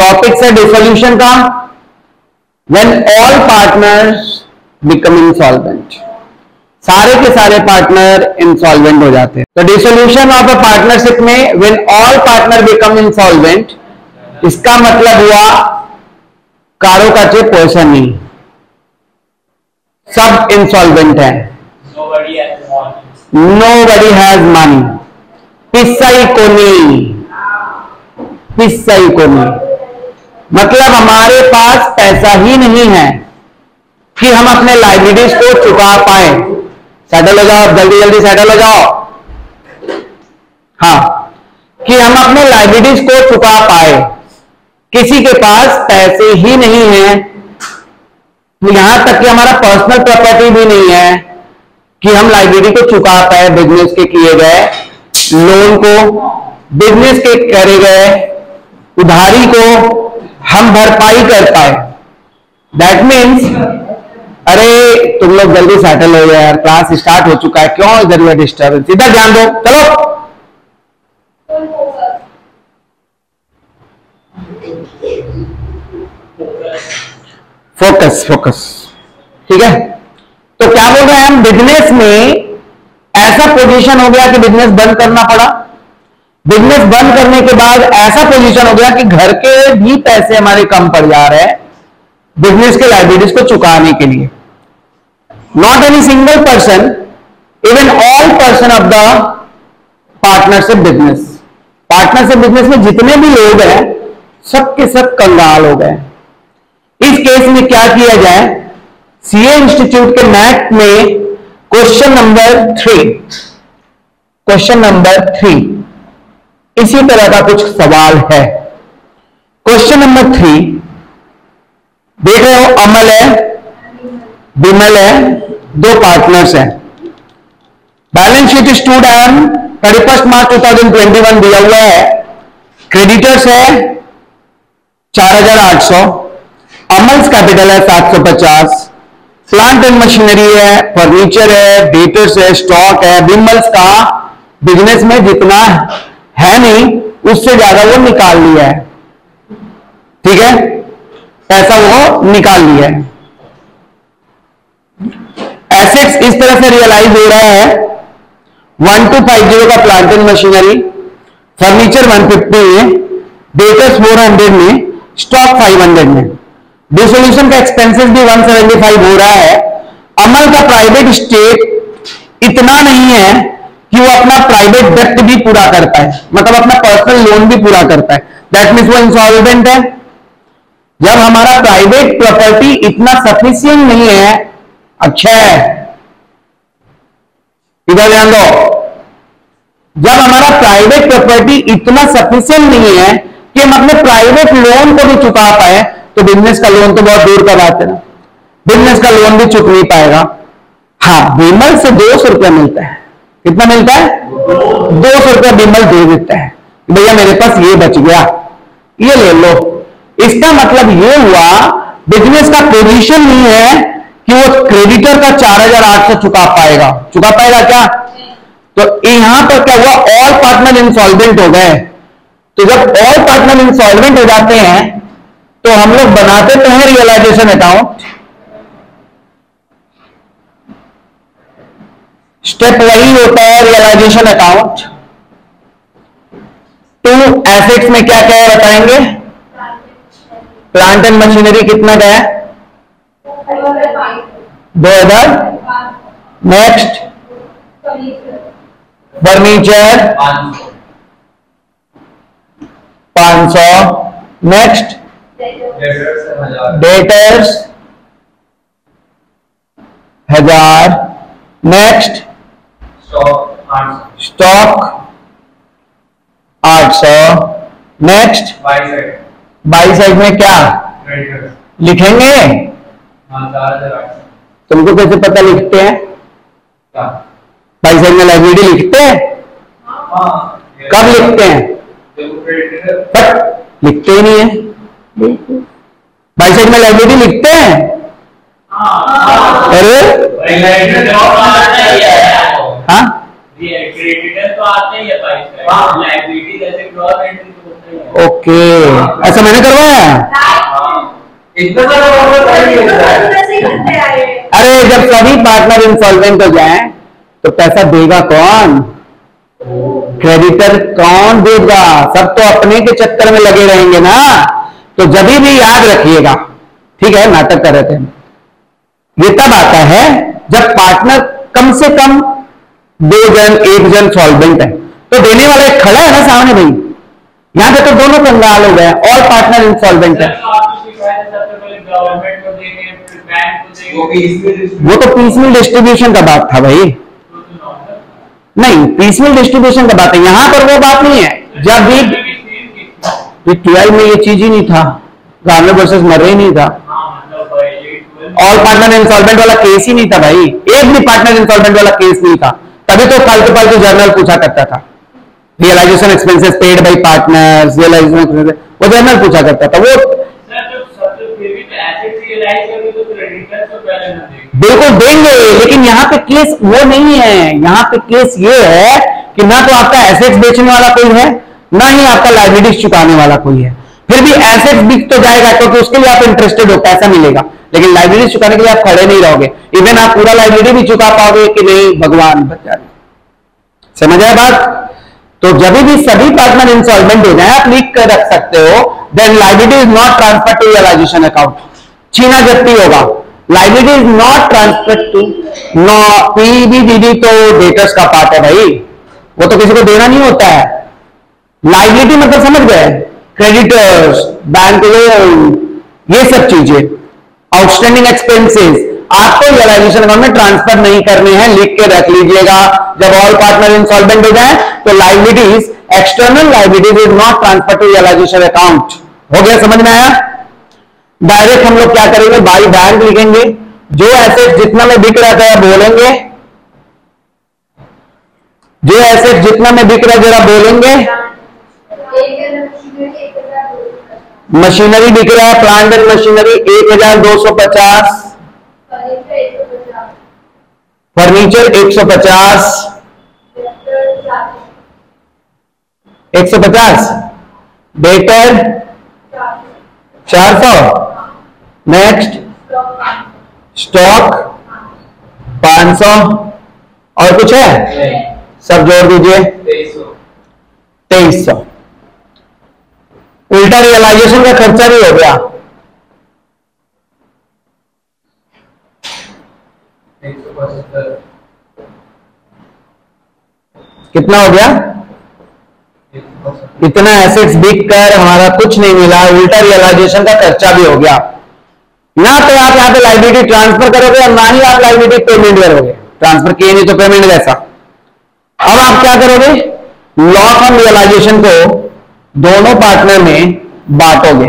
Topic है dissolution का, when all partners become insolvent, सारे के सारे पार्टनर इंसॉल्वेंट हो जाते हैं। तो डिसोल्यूशन ऑफ अ पार्टनरशिप में when all partner become insolvent, इसका मतलब हुआ कारो का चे पैसा नहीं, सब इंसॉल्वेंट है, nobody has money, पिस्साई कोनी, मतलब हमारे पास पैसा ही नहीं है कि हम अपने लाइबिलिटीज को चुका पाए। सेटल हो जाओ, जल्दी जल्दी सेटल हो जाओ। हाँ, कि हम अपने लाइबिलिटीज को चुका पाए, किसी के पास पैसे ही नहीं है, यहां तक कि हमारा पर्सनल प्रॉपर्टी भी नहीं है कि हम लाइबिलिटी को चुका पाए, बिजनेस के किए गए लोन को, बिजनेस के करे गए उधारी को हम भरपाई कर पाए। दैट मीन्स, अरे तुम लोग जल्दी सेटल हो यार, क्लास स्टार्ट हो चुका है, क्यों इधर में डिस्टर्बेंस, इधर ध्यान दो, चलो। फोकस, ठीक है। तो क्या बोल रहे हैं हम, बिजनेस में ऐसा पोजीशन हो गया कि बिजनेस बंद करना पड़ा, बिजनेस बंद करने के बाद ऐसा पोजीशन हो गया कि घर के भी पैसे हमारे कम पड़ जा रहे हैं बिजनेस के लाइबिलिटीज को चुकाने के लिए। Not any single person, even all person of the partnership business में जितने भी लोग हैं सब के सब कंगाल हो गए। इस केस में क्या किया जाए, सीए इंस्टीट्यूट के मैथ में क्वेश्चन नंबर 3 इसी तरह का कुछ सवाल है। क्वेश्चन नंबर 3 देख रहे हो, अमल है, विमल है, 2 पार्टनर्स हैं। बैलेंस शीट स्टूड एम 31 मार्च 2021 दिया हुआ है। क्रेडिटर्स है 4800, अमल्स कैपिटल है 750, प्लांट एंड मशीनरी है, फर्नीचर है, डेटर्स है, स्टॉक है। विमल्स का बिजनेस में जितना है नहीं उससे ज्यादा वो निकाल लिया है, ठीक है, पैसा वो निकाल लिया है। एसेट्स इस तरह से रियलाइज हो रहा है, 1250 का प्लांट एंड मशीनरी, फर्नीचर 150 में, डेटर्स 400 में, स्टॉक 500 में। डिसोल्यूशन का एक्सपेंसेस भी 175 हो रहा है। अमल का प्राइवेट स्टेट इतना नहीं है कि वो अपना प्राइवेट डेट भी पूरा कर पाए, मतलब अपना पर्सनल लोन भी पूरा कर पाए। दैट मीन्स वो इंसॉल्वेंट है। जब हमारा प्राइवेट प्रॉपर्टी इतना सफिशिएंट नहीं है, अच्छा है, इधर ध्यान दो, जब हमारा प्राइवेट प्रॉपर्टी इतना सफिशिएंट नहीं है कि हम अपने प्राइवेट लोन को भी चुका पाए, तो बिजनेस का लोन तो बहुत दूर का बात है ना, बिजनेस का लोन भी चुक नहीं पाएगा। हाँ, विमल से 200 रुपया मिलता है। कितना मिलता है? 200 रुपया विमल दे देता है, भैया मेरे पास ये बच गया, ये ले लो। इसका मतलब ये हुआ बिजनेस का पोजीशन नहीं है कि वो क्रेडिटर का 4800 चुका पाएगा क्या? तो यहां पर क्या हुआ, ऑल पार्टनर इंसॉल्वेंट हो गए। तो जब ऑल पार्टनर इंसॉल्वेंट हो जाते हैं तो हम लोग बनाते तो हैं रियलाइजेशन अकाउंट, स्टेप वही होता है रियलाइजेशन अकाउंट। 2 एसेट्स में क्या क्या है बताएंगे? प्लांट एंड मशीनरी कितना का है? 2000। Next furniture 500। Next debtors 1000। Next stock 800। Next by side में क्या लिखेंगे? तुमको कैसे पता लिखते हैं? बाई साइड में लाइबिलिटी लिखते हैं? कब लिखते हैं? लिखते ही नहीं है। बाई साइड में लाइबिलिटी लिखते हैं? अरे हाँ, ओके, ऐसा मैंने करवाया। अरे जब सभी पार्टनर इंसॉल्वेंट हो जाएं तो पैसा देगा कौन? क्रेडिटर कौन देगा? सब तो अपने के चक्कर में लगे रहेंगे ना। तो जब भी याद रखिएगा, ठीक है, नाटक कर रहे थे, ये तब आता है जब पार्टनर कम से कम 2 जन 1 जन सॉल्वेंट है, तो देने वाला एक खड़ा है ना सामने भाई। यहां पे तो दोनों कंगाल हो गए, ऑल पार्टनर इंसॉल्वेंट है। वो तो पीसफुल डिस्ट्रीब्यूशन का बात था भाई, नहीं पीसफुल डिस्ट्रीब्यूशन का बात है, यहां पर वो बात नहीं है। जब भी 12 में ये चीज ही नहीं था, गार्नर वर्सेस मर्रे ही नहीं था, ऑल पार्टनर इंसॉल्वेंट वाला केस ही नहीं था भाई, एक भी पार्टनर इंसॉल्वेंट वाला केस नहीं था। तभी तो फालतू फालतू जर्नल पूछा करता था, realisation expenses paid by partners, realisation वो जर्नल पूछा करता था वो। बिल्कुल देंगे, लेकिन यहाँ पे केस वो नहीं है। यहाँ पे केस ये है कि ना तो आपका एसेट्स बेचने वाला कोई है, ना ही आपका लाइबिलिटीज चुकाने वाला कोई है। फिर भी एसेट्स बिक तो जाएगा क्योंकि उसके लिए आप इंटरेस्टेड हो, पैसा मिलेगा, लेकिन लाइबिलिटीज चुकाने के लिए आप खड़े नहीं रहोगे। इवन आप पूरा लाइबिलिटी भी चुका पाओगे कि नहीं, भगवान बचा। समझ आए बात? तो जब भी सभी पार्टनर इंसॉल्वेंट हो जाए, आप लिख कर रख सकते हो, then liability is not transfer to realisation account. छीना जब्ती होगा, liability is not transfer to no PBDD. तो डेटर्स का पार्ट है भाई, वो तो किसी को देना नहीं होता है। लाइबिलिटी मतलब समझ गए, क्रेडिटर्स, बैंक लोन, ये सब चीजें, आउटस्टैंडिंग एक्सपेंसेस आपको रियलाइजेशन अकाउंट में ट्रांसफर नहीं करने हैं, लिख के रख लीजिएगा। जब ऑल पार्टनर इंसॉल्वेंट हो जाए तो liabilities, external liabilities is not transfer to realisation account. हो गया, समझ में आया? डायरेक्ट हम लोग क्या करेंगे, बाई बैंक लिखेंगे, जो एसेट जितना में बिक रहा था बोलेंगे, जो एसेट जितना में बिक रहा जरा बोलेंगे। मशीनरी बिक रहा है, plant and machinery 1250, furniture 150, 150, debtor 400, next stock 500, और कुछ है? सब जोड़ दीजिए 2300। उल्टा रियलाइजेशन का खर्चा भी हो गया, कितना हो गया? इतना एसेट्स बिक कर हमारा कुछ नहीं मिला, उल्टा रियलाइजेशन का खर्चा भी हो गया। ना तो आप यहाँ पे लाइबिलिटी ट्रांसफर करोगे और ना ही आप लाइबिलिटी पेमेंट करोगे, ट्रांसफर किए नहीं तो पेमेंट कैसा। अब आप क्या करोगे, लॉस ऑन रियलाइजेशन को दोनों पार्टनर में बांटोगे।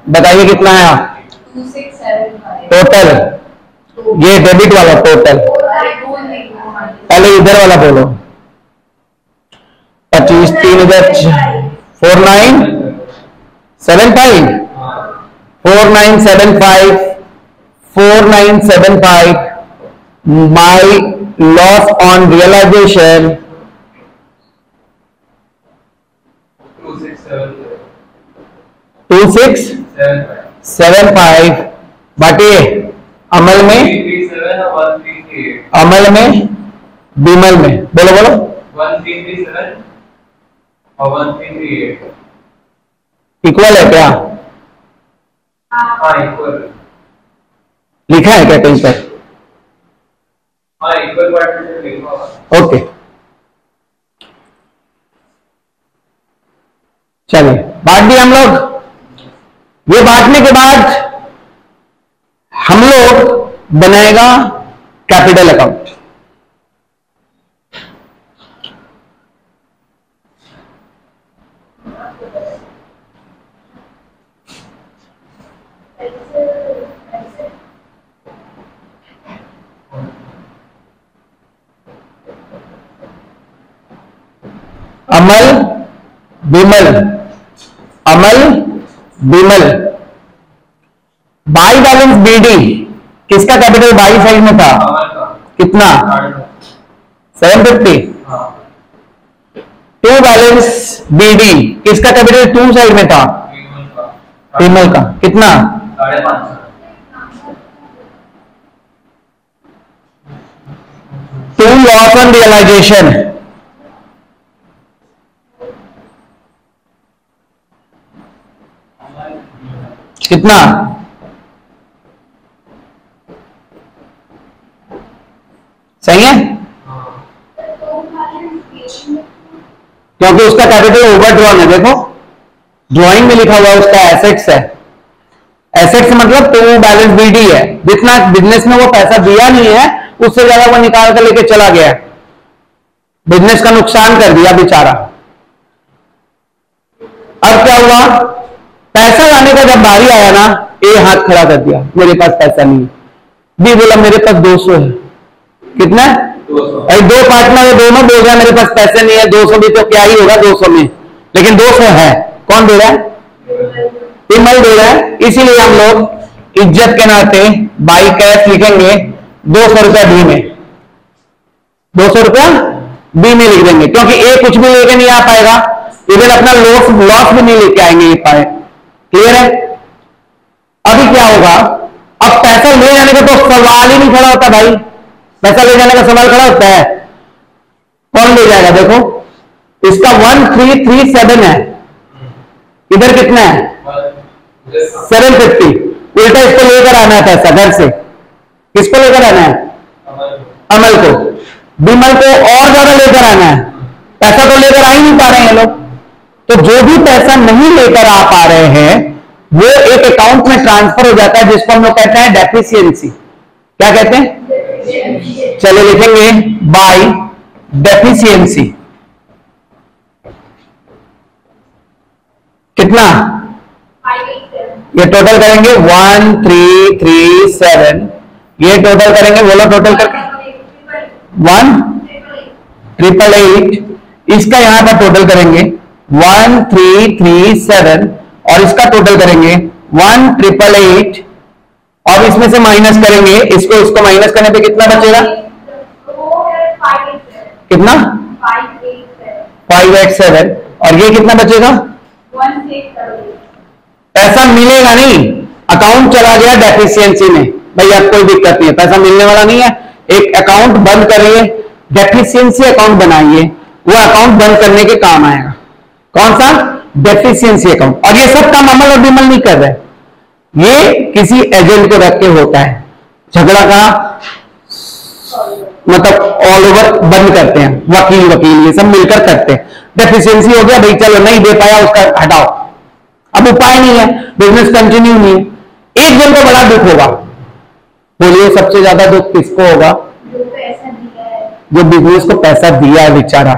बताइए कितना है आप? 2675 टोटल, ये डेबिट वाला टोटल, पहले इधर वाला बोलो। 25 4975 4975 my loss on realization 2675 बाटे अमल में, अमल में, बिमल में, बोलो बोलो 1337 और 1338 इक्वल है क्या? हाँ इक्वल लिखा है क्या कहीं पर? हाँ इक्वल पार्टीशन लिखा हुआ। ओके चलिए बांट दिए हम लोग। ये बांटने के बाद हम लोग बनाएगा capital account. Amal Bimal, Amal Bimal, by balance BD, किसका कैपिटल बाई साइड में था? कितना? 750। टू बैलेंस बीडी, किसका कैपिटल टू साइड में था? विमल का। कितना? 5.5। टू लॉस ऑन रियलाइजेशन, कितना? सही है, क्योंकि उसका कैपिटल ओवरड्रॉन है। देखो ड्राइंग में लिखा हुआ है उसका एसेट्स है। एसेट्स मतलब टू बैलेंस बीडी है, जितना बिजनेस में वो पैसा दिया नहीं है उससे ज्यादा वो निकाल कर लेके चला गया, बिजनेस का नुकसान कर दिया बेचारा। अब क्या हुआ? पैसा लाने का जब बारी आया ना, ए हाथ खड़ा कर दिया, मेरे पास पैसा नहीं है। बी बोला मेरे पास 200 है। कितना? 200। दो पार्टनर है, दोनों बोल रहे हैं मेरे पास पैसे नहीं है, 200 भी तो क्या ही होगा 200 में, लेकिन 200 है। कौन दे रहा है? विमल दे रहा है। इसीलिए हम लोग इज्जत के नाते बाई कैश लिखेंगे 200 रुपया बी में, 200 रुपया बी में लिख देंगे, क्योंकि ए कुछ भी लेके नहीं आ पाएगा, इवन अपना लॉस भी नहीं लेके आएंगे ये पाए। क्लियर है? अभी क्या होगा? अब पैसा ले जाने का तो सवाल ही नहीं खड़ा होता भाई, पैसा ले जाने का सवाल खड़ा होता है, कौन ले जाएगा? देखो इसका 1337 है, इधर कितना है? 750। उल्टा इसको लेकर आना है पैसा घर से। किसको लेकर आना है? अमल को। विमल को और ज्यादा लेकर आना है, पैसा तो लेकर आ ही नहीं पा रहे हैं लोग। तो जो भी पैसा नहीं लेकर आ पा रहे हैं वो एक अकाउंट में ट्रांसफर हो जाता है, जिसको हम लोग कहते हैं डेफिशिएंसी। क्या कहते हैं? चलो लिखेंगे बाय डेफिशिएंसी। कितना? ये टोटल करेंगे 1337, ये टोटल करेंगे, बोलो टोटल करके 1888। इसका यहां पर टोटल करेंगे 1337 और इसका टोटल करेंगे 1888 और इसमें से माइनस करेंगे इसको, इसको माइनस करने पे कितना बचेगा? कितना? 587। और ये कितना बचेगा? पैसा मिलेगा नहीं, अकाउंट चला गया डेफिशिएंसी में। भैया कोई दिक्कत नहीं है, पैसा मिलने वाला नहीं है, एक अकाउंट बंद करिए, डेफिशिएंसी अकाउंट बनाइए, वो अकाउंट बंद करने के काम आएगा। कौन सा? Deficiency account. और ये सब काम अमल और विमल नहीं कर रहे, ये किसी एजेंट को रख के होता है। झगड़ा का मतलब ऑल ओवर बंद करते हैं, वकील ये सब मिलकर करते हैं। डेफिशिएंसी हो गया भाई, चलो नहीं दे पाया उसका हटाओ, अब उपाय नहीं है, बिजनेस कंटिन्यू नहीं है। एक जन को बड़ा दुख होगा, बोलिए सबसे ज्यादा दुख किसको होगा? जो बिजनेस को पैसा दिया है बेचारा,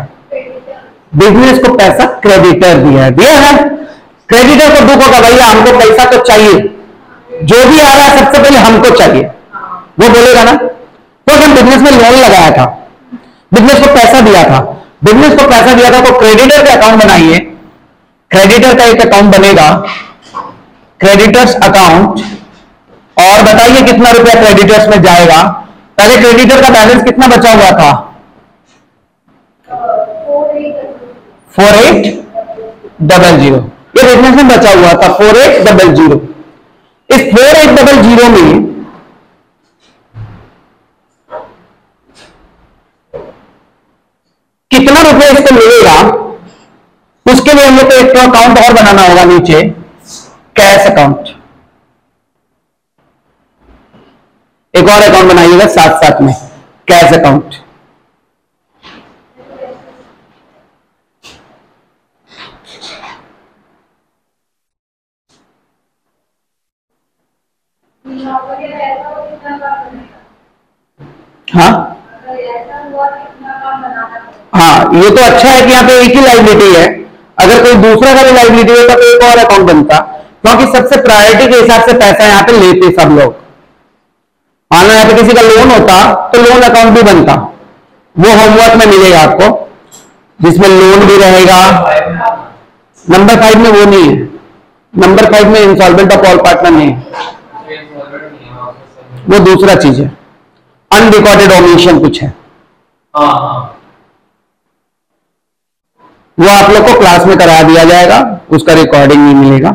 बिजनेस को पैसा क्रेडिटर दिया है। क्रेडिटर को दुख होगा भैया हमको पैसा तो चाहिए, जो भी आ रहा है सबसे पहले हमको चाहिए, वो बोलेगा ना। तो हम बिजनेस में लोन लगाया था, बिजनेस को पैसा दिया था, बिजनेस को पैसा दिया था, तो क्रेडिटर का अकाउंट बनाइए। क्रेडिटर का एक अकाउंट बनेगा, क्रेडिटर्स अकाउंट, और बताइए कितना रुपया क्रेडिटर्स में जाएगा। पहले क्रेडिटर का बैलेंस कितना बचा हुआ था? 4800। ये बिजनेस में बचा हुआ था 4800। इस 4800 में कितना रुपया इसको मिलेगा, उसके लिए हम लोग को एक अकाउंट और बनाना होगा नीचे, कैश अकाउंट। एक और अकाउंट बनाइएगा साथ साथ में, कैश अकाउंट। हाँ हाँ, ये तो अच्छा है कि यहाँ पे एक ही लाइबिलिटी है। अगर कोई दूसरा का भी लाइबिलिटी होता तो एक और अकाउंट बनता, क्योंकि सबसे प्रायोरिटी के हिसाब से पैसा यहाँ पे लेते सब लोग। मान लो यहाँ पे किसी का लोन होता तो लोन अकाउंट भी बनता, वो होमवर्क में मिलेगा आपको, जिसमें लोन भी रहेगा। नंबर 5 में वो नहीं है, नंबर 5 में इंसॉल्वेंट ऑफ ऑल पार्टनर नहीं है, वो दूसरा चीज है, अनरिकॉर्डेड ओमिशन कुछ है। वो आप लोग को क्लास में करा दिया जाएगा, उसका रिकॉर्डिंग नहीं मिलेगा,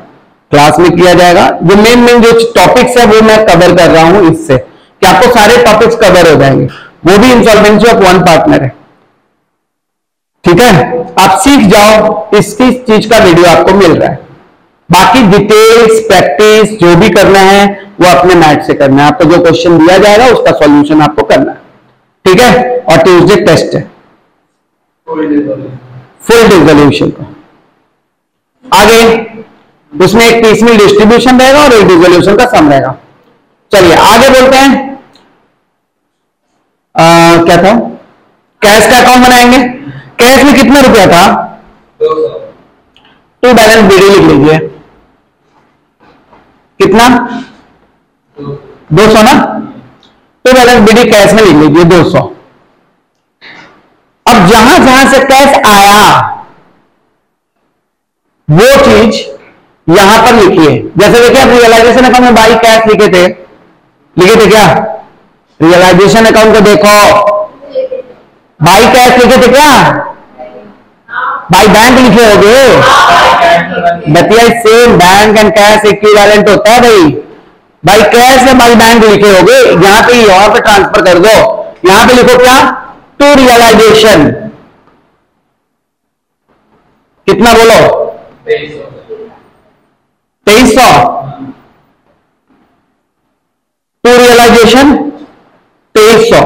क्लास में किया जाएगा। जो मेन जो टॉपिक्स है वो मैं कवर कर रहा हूं इससे कि आपको सारे टॉपिक्स कवर हो जाएंगे, वो भी इंसॉल्वेंसी ऑफ वन पार्टनर है। ठीक है, आप सीख जाओ, इसकी चीज का वीडियो आपको मिल रहा है। बाकी डिटेल्स प्रैक्टिस जो भी करना है वो अपने मैथ से करना है, आपको जो क्वेश्चन दिया जाएगा उसका सॉल्यूशन आपको करना है। ठीक है, और ट्यूसडे टेस्ट है फुल रिजोल्यूशन का। आगे उसमें एक पीसमेल डिस्ट्रीब्यूशन रहेगा और एक रिजोल्यूशन का सम रहेगा। चलिए आगे बोलते हैं। क्या था, कैश का अकाउंट बनाएंगे। कैश में कितना रुपया था, 200। टू बैलेंस बीडी लिख लीजिए, कितना 200 ना, टू बैलेंस बीडी कैश में लिख लीजिए 200। अब जहां जहां से कैश आया वो चीज यहां पर लिखिए। जैसे देखिए आप रियलाइजेशन अकाउंट में बाई कैश लिखे थे क्या, रियलाइजेशन अकाउंट को देखो, बाई कैश लिखे थे क्या, बाई बैंक लिखे होगे। बतिया same, bank and cash equivalent होता है भाई। बाई कैश या बाई बैंक लिखे होगे, यहां पे और पे ट्रांसफर कर दो, यहां पे लिखो क्या, टू रियलाइजेशन। कितना बोलो, 2300। टू रियलाइजेशन 2300,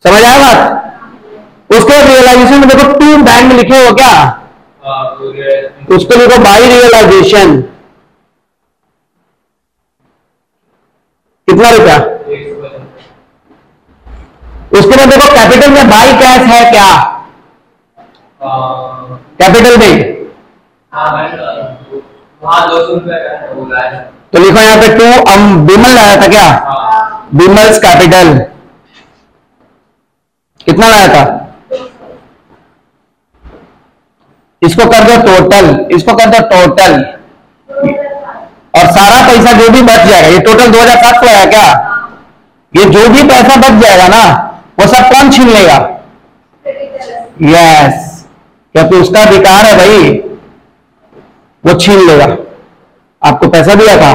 समझ आया बात। उसके बाद रियलाइजेशन में देखो टू बैंक में लिखे हो क्या, उसको लिखो बाई रियलाइजेशन। कितना रुपया, उसके बाद देखो कैपिटल में बाई कैश है क्या, कैपिटल में तो लिखो यहां पे टू, बिमल लाया था क्या, बिमल्स कैपिटल। कितना लाया था, इसको कर दो टोटल, इसको कर दो टोटल, और सारा पैसा जो भी बच जाएगा, ये टोटल 2700 आया क्या, ये जो भी पैसा बच जाएगा ना वो सब कौन छीन लेगा, यस, क्योंकि उसका अधिकार है भाई, वो छीन लेगा। आपको पैसा दिया था,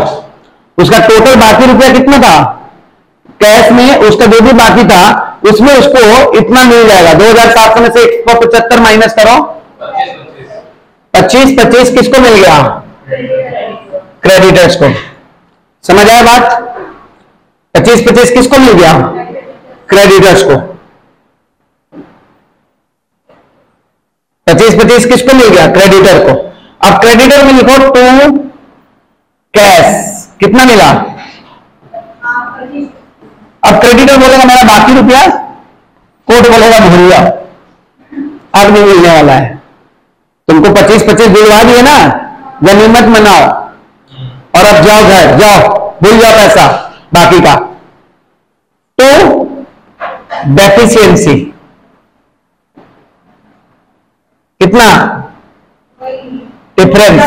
उसका टोटल बाकी रुपया कितना था कैश में, उसका जो भी बाकी था उसमें उसको इतना मिल जाएगा। 2700 में से 175 माइनस करो, 25 किसको मिल गया, क्रेडिटर्स को। समझ आया बात, 25 किसको मिल गया, क्रेडिटर्स को। 25 किसको मिल गया, क्रेडिटर को। अब क्रेडिटर में लिखो टू कैश, कितना मिला। अब क्रेडिटर बोलेगा मेरा बाकी रुपया, कोर्ट बोलेगा भूलिया, अब नहीं मिलने वाला है। तुमको 25 दिलवा दिए ना, गनीमत मनाओ और अब जाओ घर, जाओ भूल जाओ पैसा बाकी का। तो डेफिशिएंसी कितना, डिफरेंस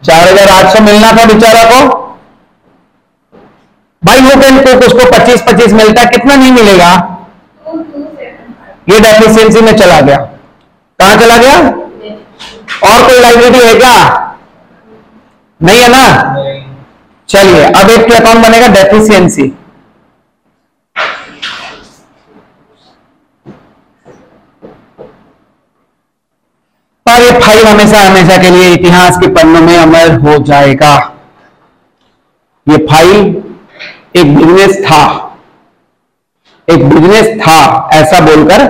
4800 मिलना था बेचारा को भाई, वो तो उसको 25 मिलता, कितना नहीं मिलेगा, ये डेफिशिएंसी में चला गया। कहां चला गया, और कोई लाइबिलिटी है क्या, नहीं है ना। चलिए अब एक क्या अकाउंट बनेगा, डेफिशिएंसी। और ये फाइल हमेशा हमेशा के लिए इतिहास के पन्नों में अमर हो जाएगा। ये फाइल एक बिजनेस था, एक बिजनेस था ऐसा बोलकर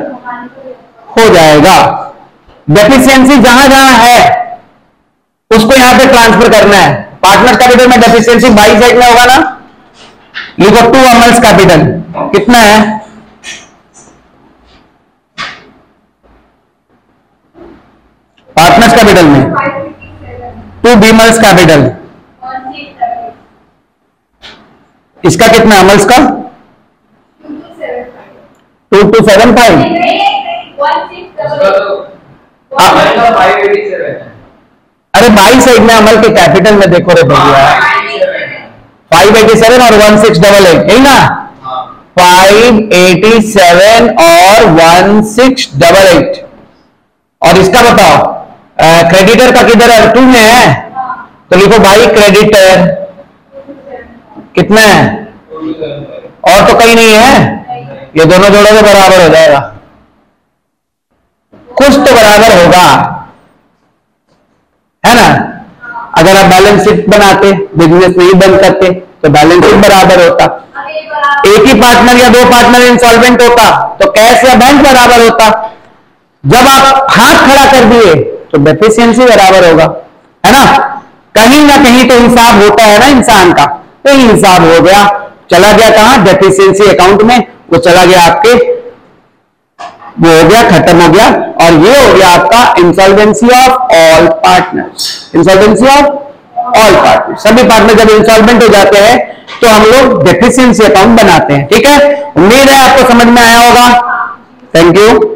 हो जाएगा। डेफिशिएंसी जहां जहां है उसको यहां पे ट्रांसफर करना है। पार्टनर्स कैपिटल में डेफिशिएंसी बाई साइड में होगा ना, लिखो टू अमल्स कैपिटल, कितना है, पार्टनर्स कैपिटल में टू बीमल्स कैपिटल, इसका कितना अमल्स का 2275। अरे बाई साइड में अमल के कैपिटल में देखो रे भैया, 587 और 1688 यही ना, 587 और 1688। और इसका बताओ क्रेडिटर का किधर है, 2 में है, तो लिखो भाई क्रेडिटर कितना है, और तो कहीं नहीं है, ये दोनों जोड़ों के बराबर हो जाएगा, कुछ तो बराबर होगा, है ना। अगर आप बैलेंस शीट बनाते, बिजनेस नहीं बंद करते, तो बैलेंस शीट बराबर होता, एक ही पार्टनर या 2 पार्टनर इंसॉल्वेंट होता तो कैश या बैंक बराबर होता। जब आप हाथ खड़ा कर दिए तो डेफिशिएंसी बराबर होगा, है ना। कहीं ना कहीं तो हिसाब होता है ना इंसान का, तो हिसाब हो गया, चला गया कहां, डेफिशिएंसी अकाउंट में, वो चला गया आपके, वो हो गया, खत्म हो गया। और ये हो गया आपका insolvency of all partners, insolvency of all partners. सभी पार्टनर जब इंसॉल्वेंट हो जाते हैं तो हम लोग डेफिशिएंसी अकाउंट बनाते हैं। ठीक है, उम्मीद है आपको समझ में आया होगा। Thank you.